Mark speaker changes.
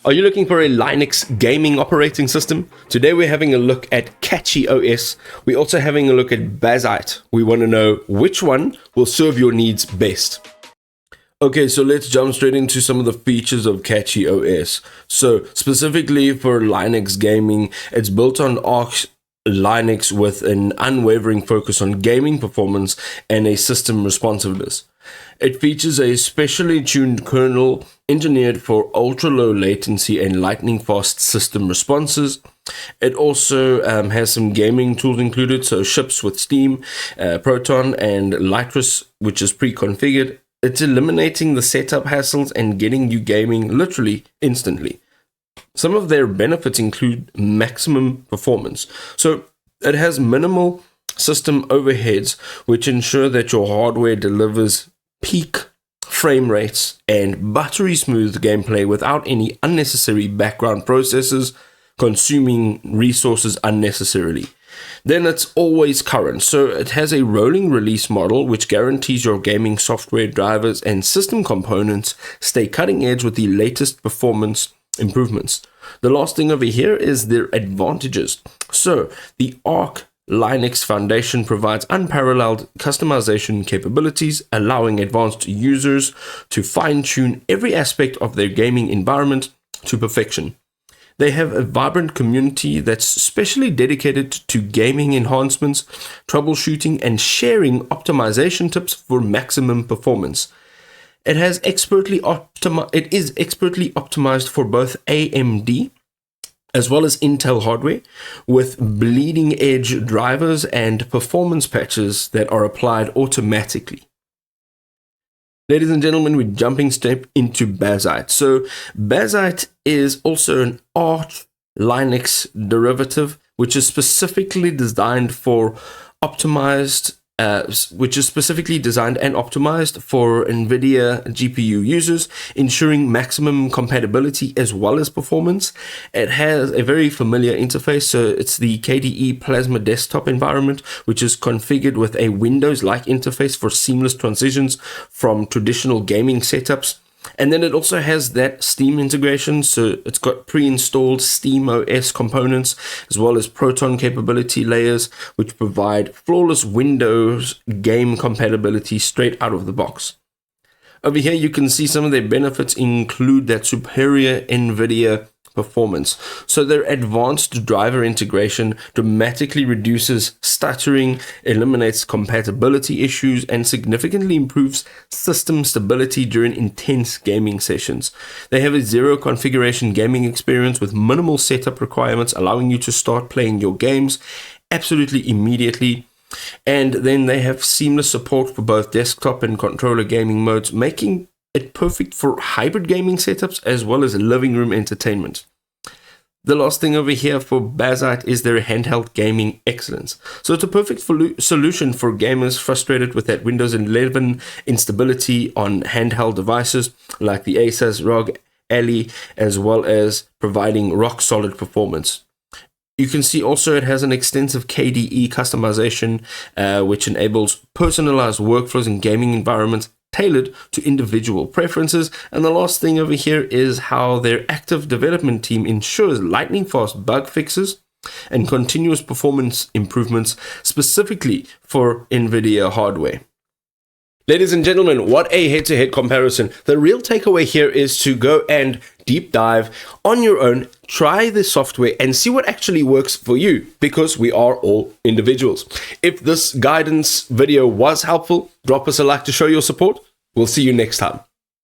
Speaker 1: Are you looking for a Linux gaming operating system? Today we're having a look at CachyOS. We're also having a look at Bazzite. We want to know which one will serve your needs best. Okay, so let's jump straight into some of the features of CachyOS. So specifically for Linux gaming, it's built on Arch Linux with an unwavering focus on gaming performance and a system responsiveness. It features a specially tuned kernel engineered for ultra-low latency and lightning-fast system responses. It also has some gaming tools included, so ships with Steam, Proton, and Lutris, which is pre-configured. It's eliminating the setup hassles and getting you gaming literally instantly. Some of their benefits include maximum performance. So it has minimal system overheads, which ensure that your hardware delivers peak frame rates and buttery smooth gameplay without any unnecessary background processes consuming resources unnecessarily. Then it's always current, so it has a rolling release model which guarantees your gaming software drivers and system components stay cutting edge with the latest performance improvements. The last thing over here is their advantages. So the Arch Linux Foundation provides unparalleled customization capabilities, allowing advanced users to fine-tune every aspect of their gaming environment to perfection. They have a vibrant community that's specially dedicated to gaming enhancements, troubleshooting, and sharing optimization tips for maximum performance. It is expertly optimized for both AMD as well as Intel hardware, with bleeding edge drivers and performance patches that are applied automatically. Ladies and gentlemen, we're jumping straight into Bazzite. So Bazzite is also an Arch Linux derivative, which is specifically designed for Nvidia GPU users, ensuring maximum compatibility as well as performance. It has a very familiar interface, so it's the KDE Plasma desktop environment, which is configured with a Windows-like interface for seamless transitions from traditional gaming setups. And then it also has that Steam integration, so it's got pre-installed SteamOS components as well as Proton capability layers, which provide flawless Windows game compatibility straight out of the box. Over here you can see some of their benefits include that superior Nvidia performance. So their advanced driver integration dramatically reduces stuttering, eliminates compatibility issues, and significantly improves system stability during intense gaming sessions. They have a zero configuration gaming experience with minimal setup requirements, allowing you to start playing your games absolutely immediately. And then they have seamless support for both desktop and controller gaming modes, making it perfect for hybrid gaming setups as well as living room entertainment. The last thing over here for Bazzite is their handheld gaming excellence. So it's a perfect solution for gamers frustrated with that Windows 11 instability on handheld devices like the Asus ROG Ally, as well as providing rock solid performance. You can see also it has an extensive KDE customization, which enables personalized workflows in gaming environments tailored to individual preferences. And the last thing over here is how their active development team ensures lightning fast bug fixes and continuous performance improvements specifically for Nvidia hardware. Ladies and gentlemen, what a head-to-head comparison. The real takeaway here is to go and deep dive on your own, try the software and see what actually works for you, because we are all individuals. If this guidance video was helpful, drop us a like to show your support. We'll see you next time.